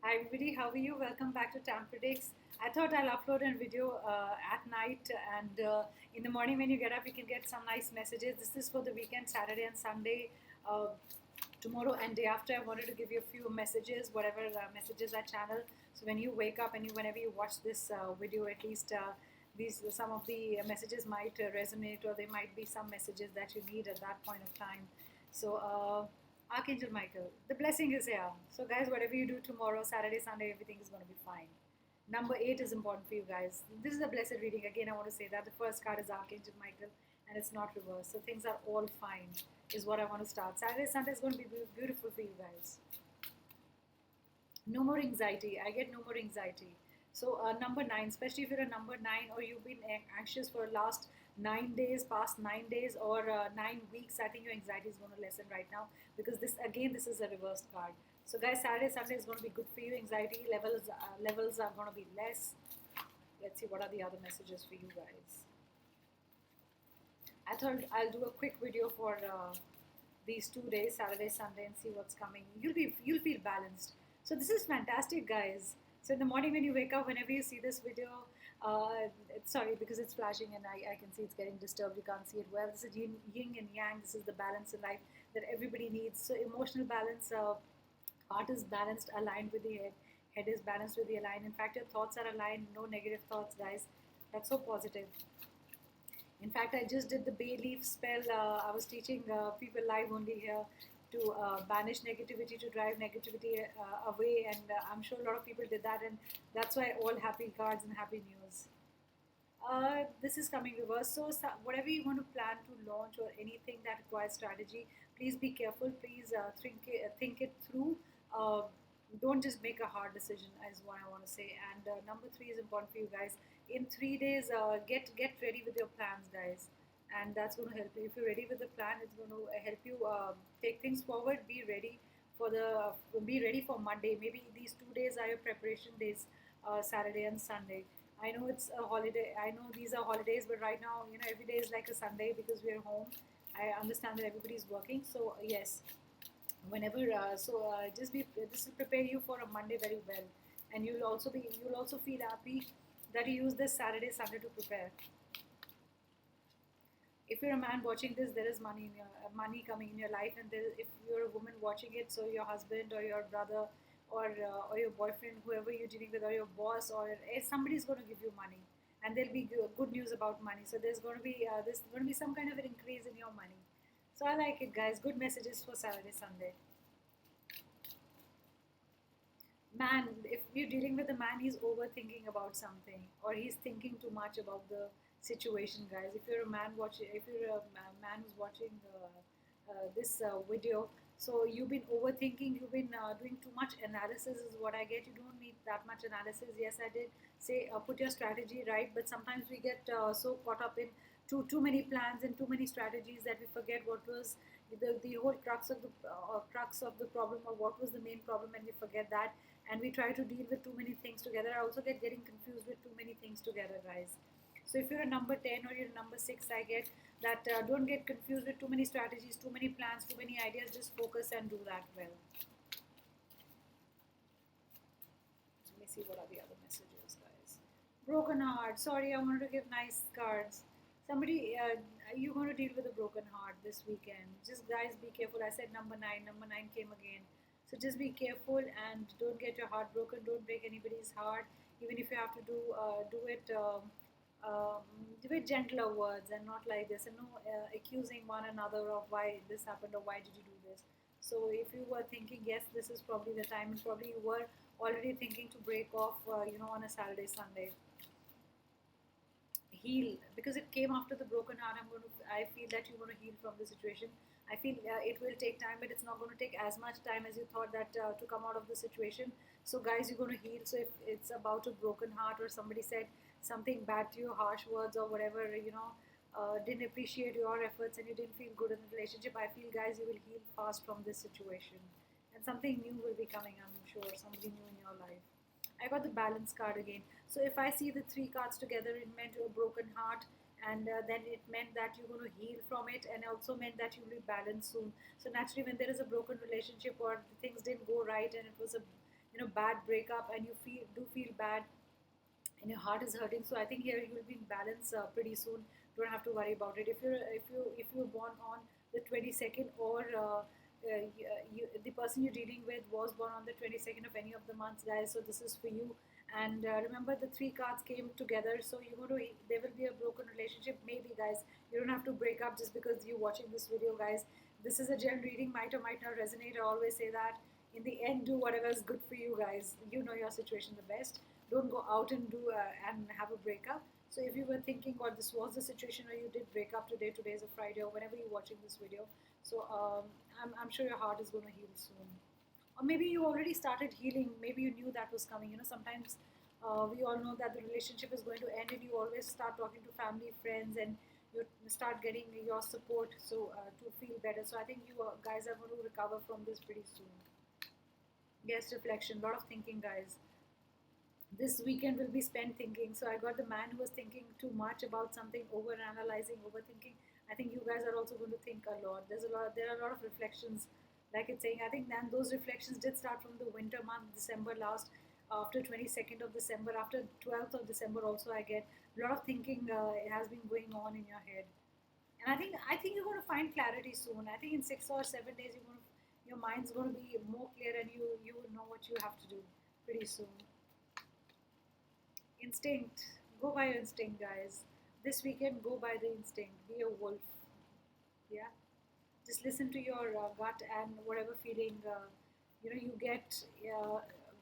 Hi everybody, how are you? Welcome back to Tam Predicts. I thought I'll upload a video at night and in the morning when you get up, you can get some nice messages. This is for the weekend, Saturday and Sunday. Uh, Tomorrow and day after, I wanted to give you a few messages, whatever messages I channel. So when you wake up and whenever you watch this video, at least these some of the messages might resonate, or there might be some messages that you need at that point of time. So. Archangel Michael, the blessing is here. So, guys, whatever you do tomorrow, Saturday, Sunday, everything is going to be fine. Number 8 is important for you guys. This is a blessed reading. Again, I want to say that the first card is Archangel Michael and it's not reversed. So, things are all fine, is what I want to start. Saturday, Sunday is going to be beautiful for you guys. No more anxiety. I get no more anxiety. So number 9, especially if you're a number 9 or you've been anxious for the last 9 days, past 9 days, or 9 weeks, I think your anxiety is going to lessen right now because this is a reversed card. So guys, Saturday, Sunday is going to be good for you. Anxiety levels are going to be less. Let's see what are the other messages for you guys. I thought I'll do a quick video for these 2 days, Saturday, Sunday, and see what's coming. You'll feel balanced. So this is fantastic, guys. So in the morning when you wake up, whenever you see this video, sorry because it's flashing and I can see it's getting disturbed. You can't see it well. This is yin and yang. This is the balance in life that everybody needs. So emotional balance, heart is balanced, aligned with the head. Head is balanced with the aligned. In fact, your thoughts are aligned. No negative thoughts, guys. That's so positive. In fact, I just did the bay leaf spell. I was teaching people live only here to banish negativity, to drive negativity away, and I'm sure a lot of people did that, and that's why all happy cards and happy news. This is coming reverse. So, whatever you want to plan to launch or anything that requires strategy, please be careful. Please think it through. Uh, don't just make a hard decision, is what I want to say. And number 3 is important for you guys. In 3 days, get ready with your plans, guys, and that's going to help you. If you're ready with the plan, it's going to help you take things forward. Be ready for Monday. Maybe these 2 days are your preparation days, Saturday and Sunday. I know it's a holiday. I know these are holidays, but right now, every day is like a Sunday because we're home. I understand that everybody's working. So yes, whenever just be this will prepare you for a Monday very well, and you'll also feel happy that you use this Saturday, Sunday to prepare. If you're a man watching this, there is money coming in your life, and if you're a woman watching it, so your husband or your brother or your boyfriend, whoever you're dealing with, or your boss, or somebody's going to give you money, and there'll be good news about money. So there's going to be some kind of an increase in your money. So I like it, guys. Good messages for Saturday, Sunday. Man, if you're dealing with a man, he's overthinking about something, or he's thinking too much about the situation, guys. If you're a man who's watching this video, so you've been overthinking, you've been doing too much analysis, is what I get. You don't need that much analysis. Yes, I did say put your strategy right, but sometimes we get so caught up in too many plans and too many strategies that we forget what was the whole crux of the problem, or what was the main problem, and we forget that, and we try to deal with too many things together. I also get getting confused with too many things together, guys. So if you're a number 10 or you're a number 6, I get that don't get confused with too many strategies, too many plans, too many ideas. Just focus and do that well. Let me see what are the other messages, guys. Broken heart. Sorry, I wanted to give nice cards. Somebody, you're going to deal with a broken heart this weekend. Just guys, be careful. I said number 9. Number 9 came again. So just be careful and don't get your heart broken. Don't break anybody's heart. Even if you have to do it with gentler words and not like this, and no accusing one another of why this happened or why did you do this. So if you were thinking, yes, this is probably the time, and probably you were already thinking to break off, on a Saturday, Sunday, heal, because it came after the broken heart. I feel that you're going to heal from the situation. I feel it will take time, but it's not going to take as much time as you thought that to come out of the situation. So guys, you're going to heal. So if it's about a broken heart, or somebody said something bad to you, harsh words or whatever, didn't appreciate your efforts and you didn't feel good in the relationship, I feel, guys, you will heal fast from this situation, and something new will be coming, I'm sure. Somebody new in your life. I got the balance card again. So if I see the 3 cards together, it meant a broken heart, and then it meant that you're going to heal from it, and also meant that you'll be balanced soon. So naturally, when there is a broken relationship or things didn't go right, and it was bad breakup, and you feel bad, and your heart is hurting. So I think here you will be in balance pretty soon. Don't have to worry about it. If you were born on the 22nd, or the person you're dealing with was born on the 22nd of any of the months, guys. So this is for you. And remember, the three cards came together. So there will be a broken relationship, maybe, guys. You don't have to break up just because you're watching this video, guys. This is a general reading, might or might not resonate. I always say that. In the end, do whatever is good for you, guys. You know your situation the best. Don't go out and do and have a breakup. So if you were thinking, or this was the situation where you did break up today, today's a Friday, or whenever you're watching this video, so I'm sure your heart is going to heal soon. Or maybe you already started healing. Maybe you knew that was coming. Sometimes we all know that the relationship is going to end, and you always start talking to family, friends, and you start getting your support, so to feel better. So I think you guys are going to recover from this pretty soon. Yes, reflection, a lot of thinking, guys. This weekend will be spent thinking. So I got the man who was thinking too much about something, over analyzing, overthinking. I think you guys are also going to think a lot. There are a lot of reflections, like it's saying. I think then those reflections did start from the winter month, December last, after 22nd of December, after 12th of December. Also, I get a lot of thinking. It has been going on in your head, and I think you're going to find clarity soon. I think in 6 or 7 days, your mind's going to be more clear, and you will know what you have to do pretty soon. Instinct. Go by your instinct, guys. This weekend, go by the instinct. Be a wolf. Yeah. Just listen to your gut, and whatever feeling you get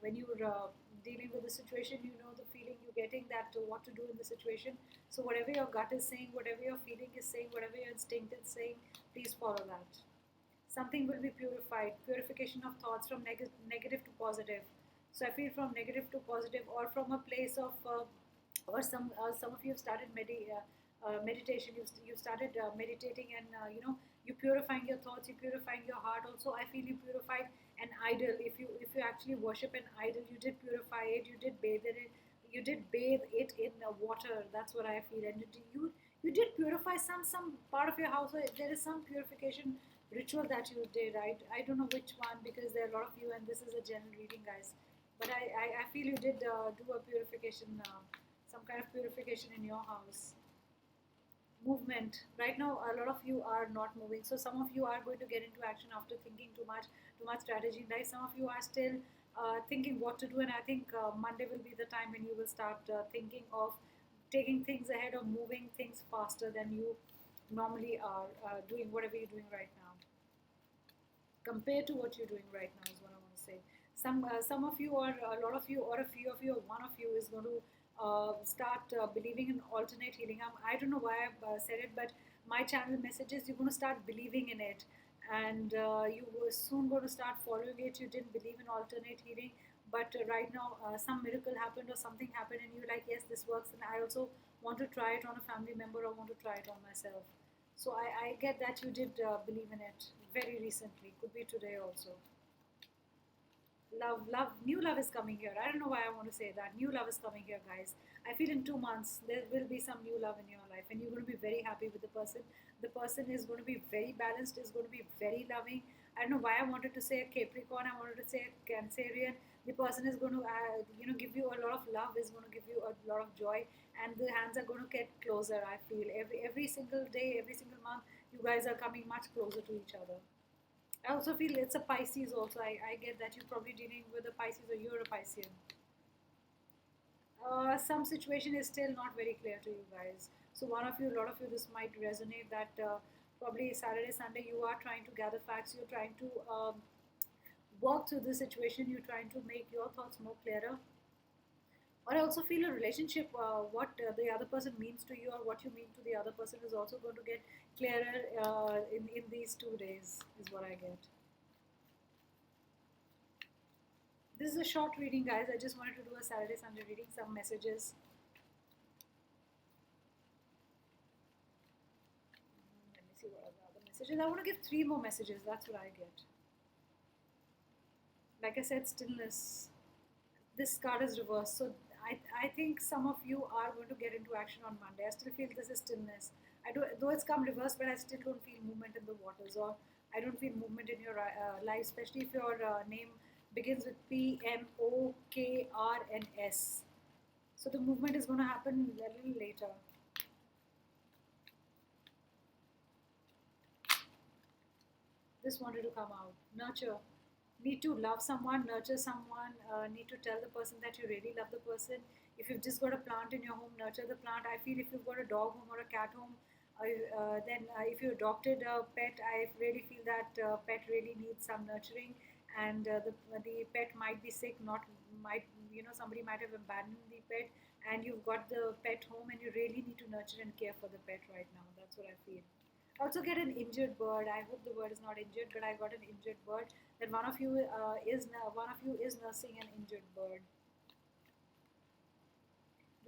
when you're dealing with the situation. You know the feeling you're getting, that what to do in the situation. So whatever your gut is saying, whatever your feeling is saying, whatever your instinct is saying, please follow that. Something will be purified. Purification of thoughts from negative to positive. So I feel from negative to positive, or from a place of or some of you have started meditation. You started meditating, and you purifying your thoughts, you purifying your heart. Also, I feel you purified an idol. If you actually worship an idol, you did purify it. You did bathe it in water. That's what I feel. And you did purify some part of your house. So there is some purification ritual that you did. I don't know which one, because there are a lot of you, and this is a general reading, guys. But I feel you did do a purification, some kind of purification in your house. Movement. Right now, a lot of you are not moving. So some of you are going to get into action after thinking too much strategy. Right? Some of you are still thinking what to do, and I think Monday will be the time when you will start thinking of taking things ahead, or moving things faster than you normally are doing whatever you're doing right now. Compared to what you're doing right now is what I want to say. Some of you, or a lot of you, or a few of you, or one of you is going to start believing in alternate healing. I don't know why I've said it, but my channel messages, you're going to start believing in it, and you were soon going to start following it. You didn't believe in alternate healing, but right now some miracle happened, or something happened, and you're like, yes, this works, and I also want to try it on a family member, or want to try it on myself. So I get that you did believe in it very recently. Could be today also. Love, new love is coming here. I don't know why I want to say that. New love is coming here, guys. I feel in 2 months there will be some new love in your life, and you're going to be very happy with the person. The person is going to be very balanced, is going to be very loving. I don't know why I wanted to say a Capricorn. I wanted to say a Cancerian. The person is going to, give you a lot of love. Is going to give you a lot of joy, and the hands are going to get closer. I feel every single day, every single month, you guys are coming much closer to each other. I also feel it's a Pisces also. I get that you're probably dealing with a Pisces, or you're a Piscean. Some situation is still not very clear to you guys. So one of you, a lot of you, this might resonate, that probably Saturday, Sunday, you are trying to gather facts. You're trying to work through the situation. You're trying to make your thoughts more clearer. Or I also feel a relationship, what the other person means to you, or what you mean to the other person, is also going to get clearer in these 2 days, is what I get. This is a short reading, guys. I just wanted to do a Saturday, Sunday reading, some messages. Let me see what are the other messages. I want to give 3 more messages. That's what I get. Like I said, stillness. This card is reversed. So I think some of you are going to get into action on Monday. I still feel this is stillness. Though it's come reversed, but I still don't feel movement in the waters, or I don't feel movement in your life, especially if your name begins with P, M, O, K, R, and S. So the movement is going to happen a little later. This wanted to come out. Nurture. Need to love someone, nurture someone, need to tell the person that you really love the person. If you've just got a plant in your home, nurture the plant. I feel if you've got a dog home or a cat home, then if you adopted a pet, I really feel that pet really needs some nurturing, and the pet might be sick, not might somebody might have abandoned the pet, and you've got the pet home, and you really need to nurture and care for the pet right now. That's what I feel. I also get an injured bird. I hope the bird is not injured, but I got an injured bird. That one of you is nursing an injured bird.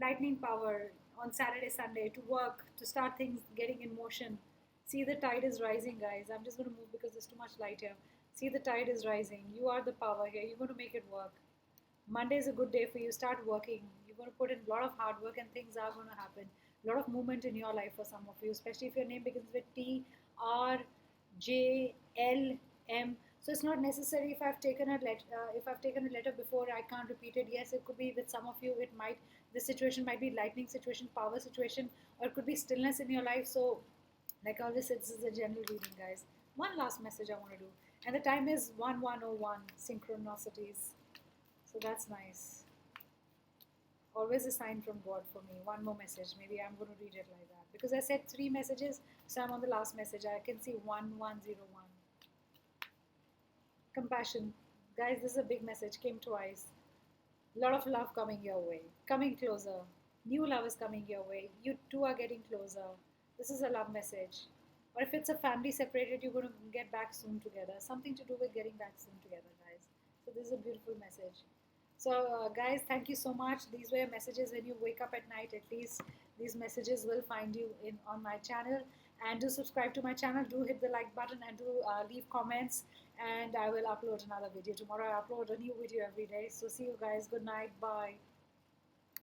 Lightning power on Saturday, Sunday to work, to start things getting in motion. See, the tide is rising, guys. I'm just going to move because there's too much light here. See, the tide is rising. You are the power here. You're going to make it work. Monday is a good day for you. Start working. You're going to put in a lot of hard work and things are going to happen. A lot of movement in your life for some of you, especially if your name begins with T, R, J, L, M. So it's not necessary if I've taken a letter before, I can't repeat it. Yes, it could be with some of you. It might the situation might be lightning situation, power situation, or it could be stillness in your life. So, like I always said, this is a general reading, guys. One last message I want to do, and the time is 1101 synchronicities. So that's nice. Always a sign from God for me. One more message. Maybe I'm going to read it like that. Because I said three messages, so I'm on the last message. I can see 1101. Compassion. Guys, this is a big message. Came twice. A lot of love coming your way. Coming closer. New love is coming your way. You two are getting closer. This is a love message. Or if it's a family separated, you're going to get back soon together. Something to do with getting back soon together, guys. So this is a beautiful message. So, guys, thank you so much. These were messages when you wake up at night. At least these messages will find you in on my channel. And do subscribe to my channel. Do hit the like button and do leave comments. And I will upload another video tomorrow. I upload a new video every day. So see you guys. Good night. Bye.